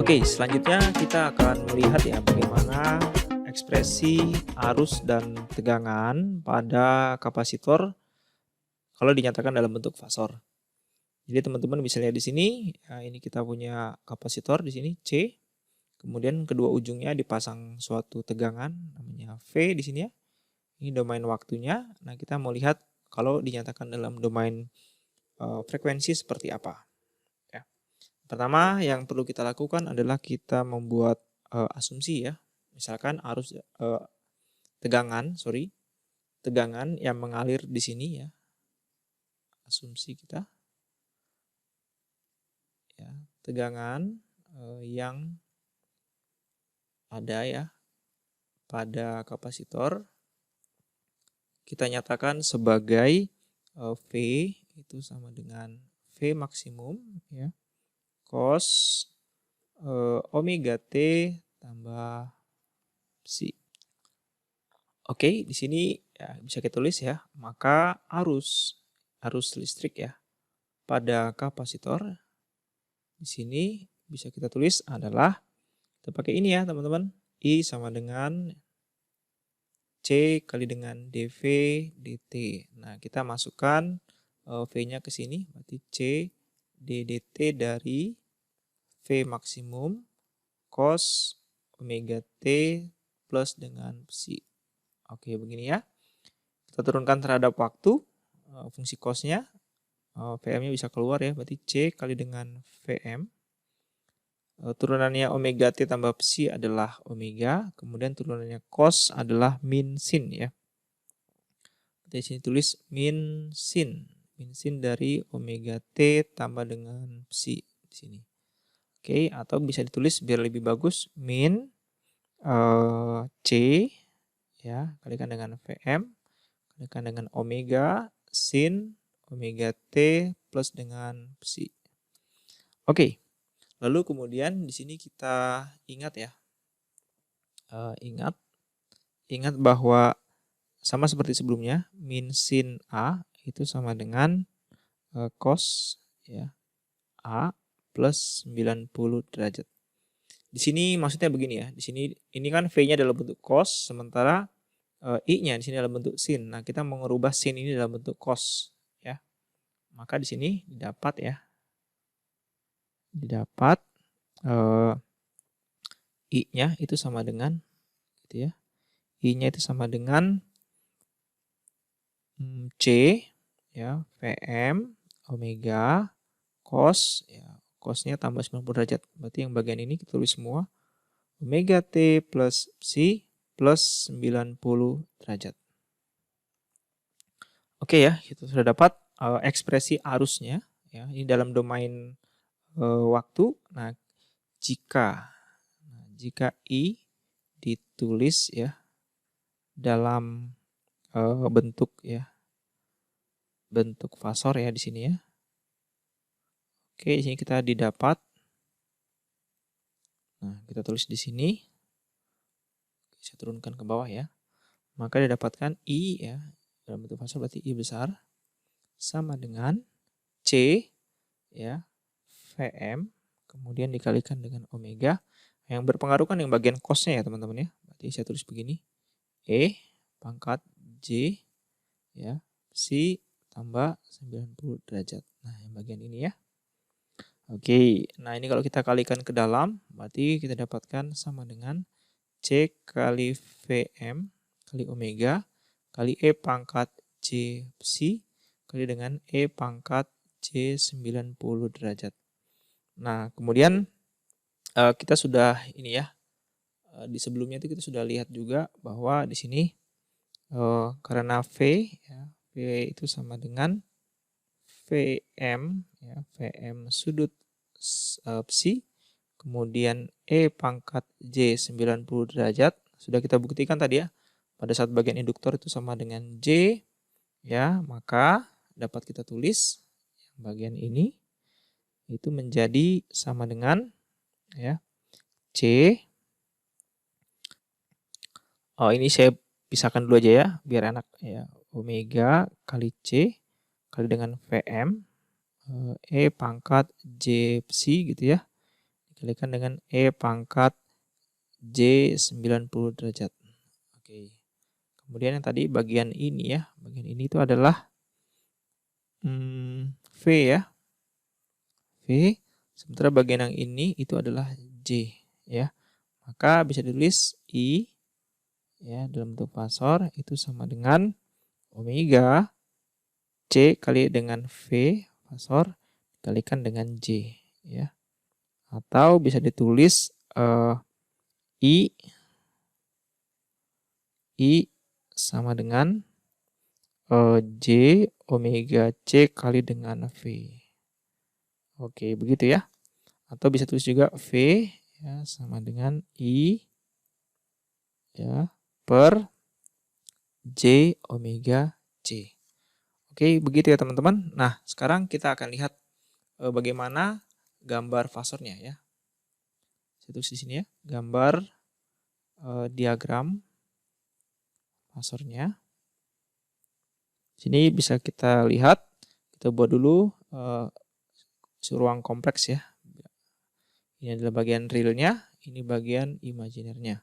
Oke, selanjutnya kita akan melihat ya bagaimana ekspresi arus dan tegangan pada kapasitor kalau dinyatakan dalam bentuk fasor. Jadi teman-teman bisa lihat di sini, ya, ini kita punya kapasitor di sini C, kemudian kedua ujungnya dipasang suatu tegangan namanya V di sini ya. Ini domain waktunya. Nah, kita mau lihat kalau dinyatakan dalam domain frekuensi seperti apa. Ya. Pertama yang perlu kita lakukan adalah kita membuat asumsi ya. Misalkan arus tegangan yang mengalir di sini ya. Asumsi kita ya, tegangan yang ada ya pada kapasitor kita nyatakan sebagai V itu sama dengan V maksimum ya cos omega T tambah psi. Oke, di sini ya, bisa kita tulis ya, maka arus listrik ya pada kapasitor di sini bisa kita tulis adalah, kita pakai ini ya teman-teman, I sama dengan C kali dengan dV dt. Nah, kita masukkan V-nya ke sini, berarti C ddt dari V maksimum cos omega T plus dengan psi. Oke, begini ya. Kita turunkan terhadap waktu, fungsi cos-nya, Vm-nya bisa keluar ya, berarti C kali dengan Vm. Turunannya omega T tambah psi adalah omega, kemudian turunannya cos adalah min sin ya. Di sini tulis min sin dari omega T tambah dengan psi di sini. Oke, atau bisa ditulis biar lebih bagus min C ya kalikan dengan Vm kalikan dengan omega sin omega T plus dengan psi. Oke. Lalu kemudian di sini kita ingat ya, ingat bahwa sama seperti sebelumnya, min sin A itu sama dengan cos ya A plus 90 derajat. Di sini maksudnya begini ya, di sini ini kan V-nya dalam bentuk cos, sementara I-nya di sini dalam bentuk sin. Nah, kita mau merubah sin ini dalam bentuk cos ya. Maka di sini didapat I-nya itu sama dengan gitu ya. I-nya itu sama dengan C ya, Vm omega cos ya, cosnya tambah 90 derajat. Berarti yang bagian ini kita tulis semua omega T plus psi plus 90 derajat. Oke ya, kita sudah dapat ekspresi arusnya ya. Ini dalam domain waktu. Nah, jika I ditulis ya dalam bentuk fasor ya di sini ya. Oke, di sini kita didapat. Nah, kita tulis di sini. Saya turunkan ke bawah ya. Maka didapatkan I ya dalam bentuk fasor berarti I besar sama dengan C ya Vm kemudian dikalikan dengan omega. Yang berpengaruh kan yang bagian cosnya ya teman-teman ya. Berarti saya tulis begini. E pangkat J ya psi tambah 90 derajat. Nah, yang bagian ini ya. Oke, nah ini kalau kita kalikan ke dalam, berarti kita dapatkan sama dengan C kali Vm kali omega kali E pangkat J psi kali dengan E pangkat J 90 derajat. Nah, kemudian kita sudah ini ya, di sebelumnya itu kita sudah lihat juga bahwa di sini karena V ya, V itu sama dengan Vm ya, Vm sudut psi kemudian E pangkat J 90 derajat sudah kita buktikan tadi ya pada saat bagian induktor itu sama dengan J ya, maka dapat kita tulis bagian ini itu menjadi sama dengan ya C. Ini saya pisahkan dulu aja ya biar enak ya, omega kali C kali dengan Vm E pangkat J psi gitu ya dikalikan dengan E pangkat J 90 derajat. Oke. Kemudian yang tadi bagian ini ya, bagian ini itu adalah V ya, V. Sementara bagian yang ini itu adalah J ya. Maka bisa ditulis I ya dalam bentuk fasor itu sama dengan omega C kali dengan V fasor dikalikan dengan J ya. Atau bisa ditulis I sama dengan J omega C kali dengan V. Oke, begitu ya. Atau bisa tulis juga V ya sama dengan I ya per J omega C. Oke, begitu ya teman-teman. Nah, sekarang kita akan lihat bagaimana gambar fasornya ya. Saya tulis di sini ya, gambar diagram fasornya. Sini bisa kita lihat, kita buat dulu ruang kompleks ya. Ini adalah bagian realnya, ini bagian imajinernya.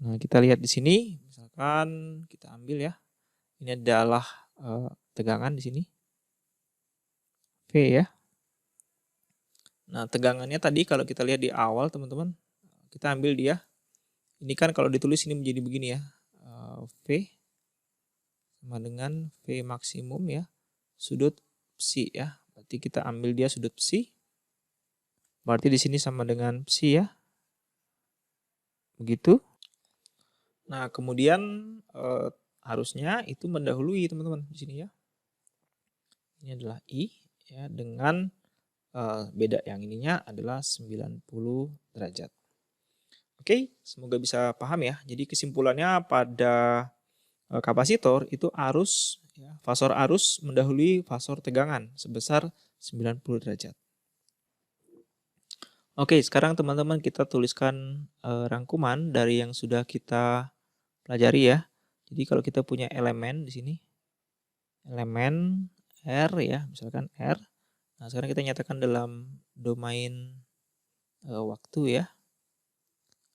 Nah, kita lihat di sini, misalkan kita ambil ya, ini adalah tegangan di sini, V ya. Nah, tegangannya tadi kalau kita lihat di awal teman-teman, kita ambil dia. Ini kan kalau ditulis ini menjadi begini ya, V sama dengan V maksimum ya, sudut psi ya. Berarti kita ambil dia sudut psi. Berarti di sini sama dengan psi ya. Begitu. Nah, kemudian harusnya itu mendahului teman-teman di sini ya. Ini adalah I ya dengan beda yang ininya adalah 90 derajat. Oke, semoga bisa paham ya. Jadi kesimpulannya pada kapasitor itu arus ya, fasor arus mendahului fasor tegangan sebesar 90 derajat. Oke, sekarang teman-teman kita tuliskan rangkuman dari yang sudah kita pelajari ya. Jadi kalau kita punya elemen di sini, elemen R ya, misalkan R. Nah, sekarang kita nyatakan dalam domain waktu ya.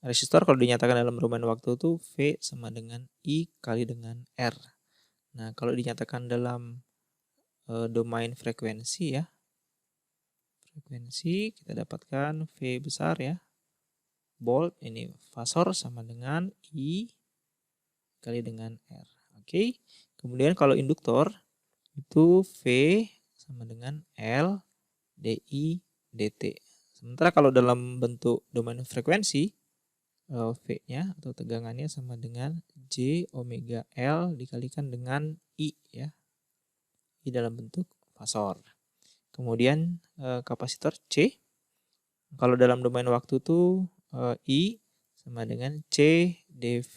Resistor kalau dinyatakan dalam domain waktu itu V sama dengan I kali dengan R. Nah, kalau dinyatakan dalam domain frekuensi ya. Frekuensi kita dapatkan V besar ya. Volt ini fasor sama dengan I kali dengan R. Oke. Kemudian kalau induktor itu V sama dengan L DI dt. Sementara kalau dalam bentuk domain frekuensi V-nya atau tegangannya sama dengan J omega L dikalikan dengan I ya. I dalam bentuk fasor. Kemudian kapasitor C. Kalau dalam domain waktu itu I sama dengan C dV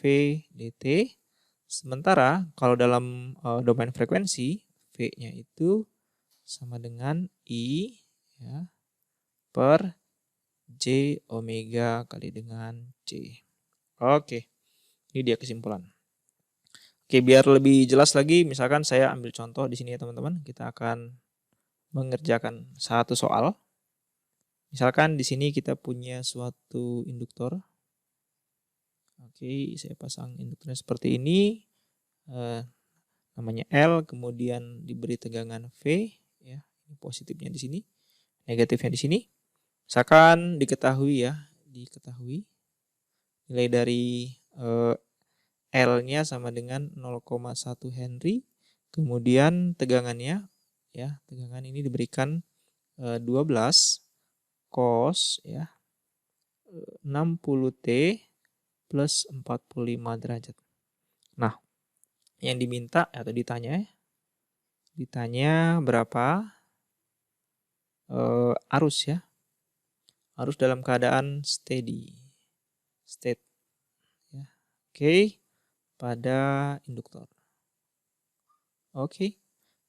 dt. Sementara kalau dalam domain frekuensi V-nya itu sama dengan I ya per J omega kali dengan C. Oke, ini dia kesimpulan. Oke, biar lebih jelas lagi, misalkan saya ambil contoh di sini ya teman-teman. Kita akan mengerjakan satu soal. Misalkan di sini kita punya suatu induktor. Oke, saya pasang induktornya seperti ini. Namanya L, kemudian diberi tegangan V. Ya, positifnya di sini, negatifnya di sini. Misalkan diketahui nilai dari L-nya sama dengan 0,1 Henry. Kemudian tegangannya ya, tegangan ini diberikan 12 cos ya 60 T plus 45 derajat. Nah, yang diminta atau ditanya berapa arus ya. Arus dalam keadaan steady state ya. Oke, pada induktor. Oke.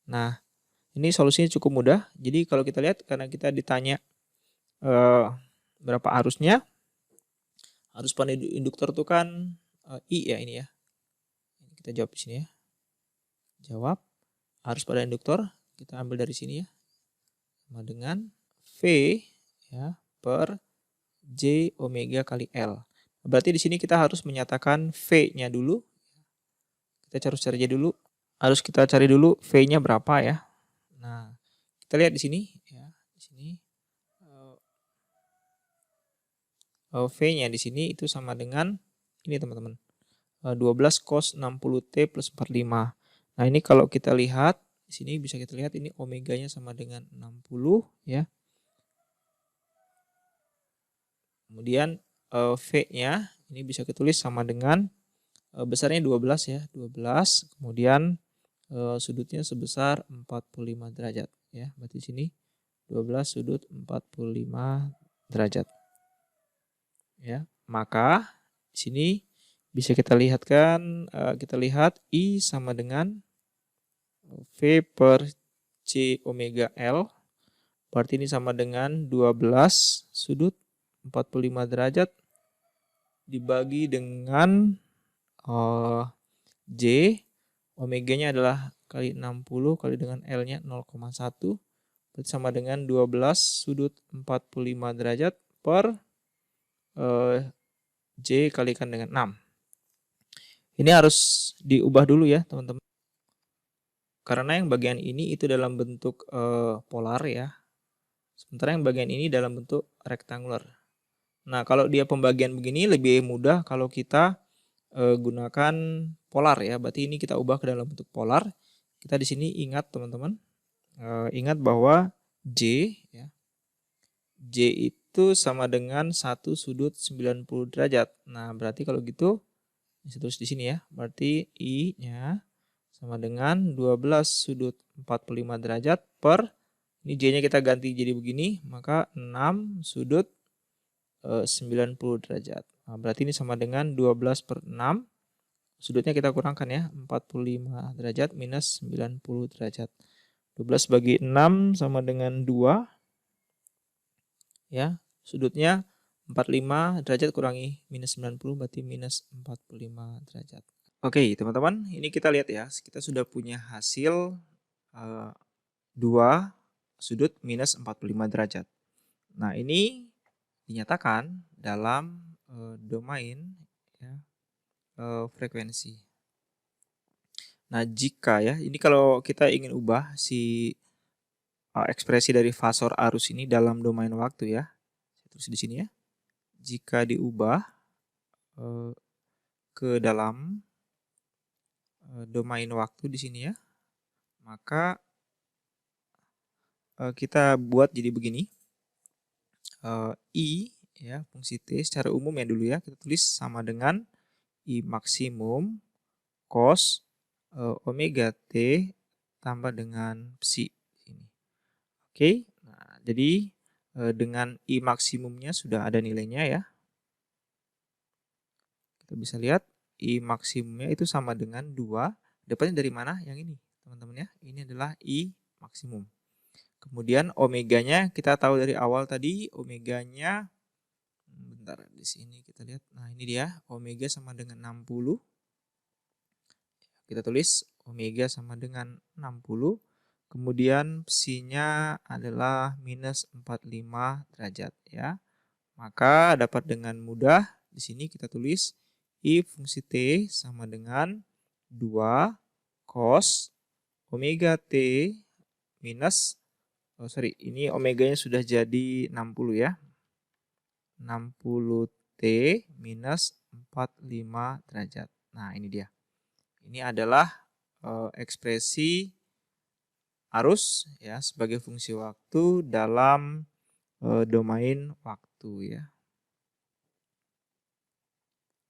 Nah, ini solusinya cukup mudah. Jadi kalau kita lihat karena kita ditanya berapa arusnya. Arus pada induktor itu kan I ya ini ya. Kita jawab di sini ya. Jawab arus pada induktor kita ambil dari sini ya. Sama dengan V ya per J omega kali L. Berarti di sini kita harus menyatakan V-nya dulu. Kita harus cari dulu. Harus kita cari dulu V-nya berapa ya. Nah, kita lihat di sini ya. Di sini V-nya di sini itu sama dengan ini teman-teman. 12 cos 60T plus 45. Nah, ini kalau kita lihat di sini bisa kita lihat ini omeganya sama dengan 60 ya. Kemudian V-nya ini bisa kita tulis sama dengan besarnya 12 ya, 12. Kemudian sudutnya sebesar 45 derajat ya. Berarti sini 12 sudut 45 derajat. Ya, maka di sini bisa kita lihatkan kita lihat I sama dengan V per C omega L. Berarti ini sama dengan 12 sudut 45 derajat dibagi dengan J, omeganya adalah kali 60 kali dengan L-nya 0,1. Berarti sama dengan 12 sudut 45 derajat per J kalikan dengan 6. Ini harus diubah dulu ya teman-teman. Karena yang bagian ini itu dalam bentuk polar ya. Sementara yang bagian ini dalam bentuk rektangular. Nah, kalau dia pembagian begini lebih mudah kalau kita gunakan polar ya. Berarti ini kita ubah ke dalam bentuk polar. Kita di sini ingat teman-teman, ingat bahwa J ya. J itu sama dengan 1 sudut 90 derajat. Nah, berarti kalau gitu bisa terus di sini ya. Berarti I-nya sama dengan 12 sudut 45 derajat per ini J-nya kita ganti jadi begini, maka 6 sudut 90 derajat. Nah, berarti ini sama dengan 12 per 6. Sudutnya kita kurangkan ya, 45 derajat minus 90 derajat. 12 bagi 6 sama dengan 2. Ya, sudutnya 45 derajat kurangi minus 90 berarti minus 45 derajat. Oke, teman-teman, ini kita lihat ya. Kita sudah punya hasil 2 sudut minus 45 derajat. Nah, ini dinyatakan dalam domain ya, frekuensi. Nah, jika ya, ini kalau kita ingin ubah si ekspresi dari fasor arus ini dalam domain waktu ya. Terus di sini ya. Jika diubah ke dalam domain waktu di sini ya, maka kita buat jadi begini. I ya, fungsi T secara umum ya dulu ya, kita tulis sama dengan I maksimum cos omega T tambah dengan psi ini. Oke, nah, jadi dengan I maksimumnya sudah ada nilainya ya. Kita bisa lihat I maksimumnya itu sama dengan 2. Dapatnya dari mana? Yang ini teman-teman ya. Ini adalah I maksimum. Kemudian omeganya kita tahu dari awal tadi, omeganya bentar di sini kita lihat. Nah, ini dia, omega sama dengan 60. Kita tulis omega sama dengan 60. Kemudian psi-nya adalah minus 45 derajat ya. Maka dapat dengan mudah di sini kita tulis I fungsi T sama dengan 2 cos omega T minus ini omeganya sudah jadi 60 ya. 60T minus 45 derajat. Nah, ini dia. Ini adalah ekspresi arus ya sebagai fungsi waktu dalam domain waktu ya.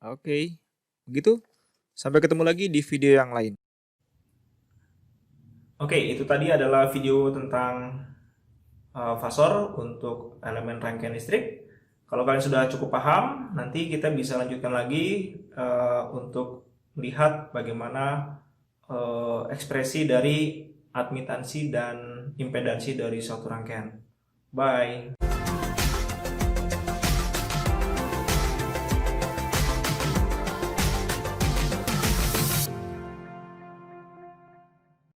Oke, begitu. Sampai ketemu lagi di video yang lain. Oke, itu tadi adalah video tentang fasor untuk elemen rangkaian listrik. Kalau kalian sudah cukup paham, nanti kita bisa lanjutkan lagi untuk melihat bagaimana ekspresi dari admitansi dan impedansi dari suatu rangkaian. Bye.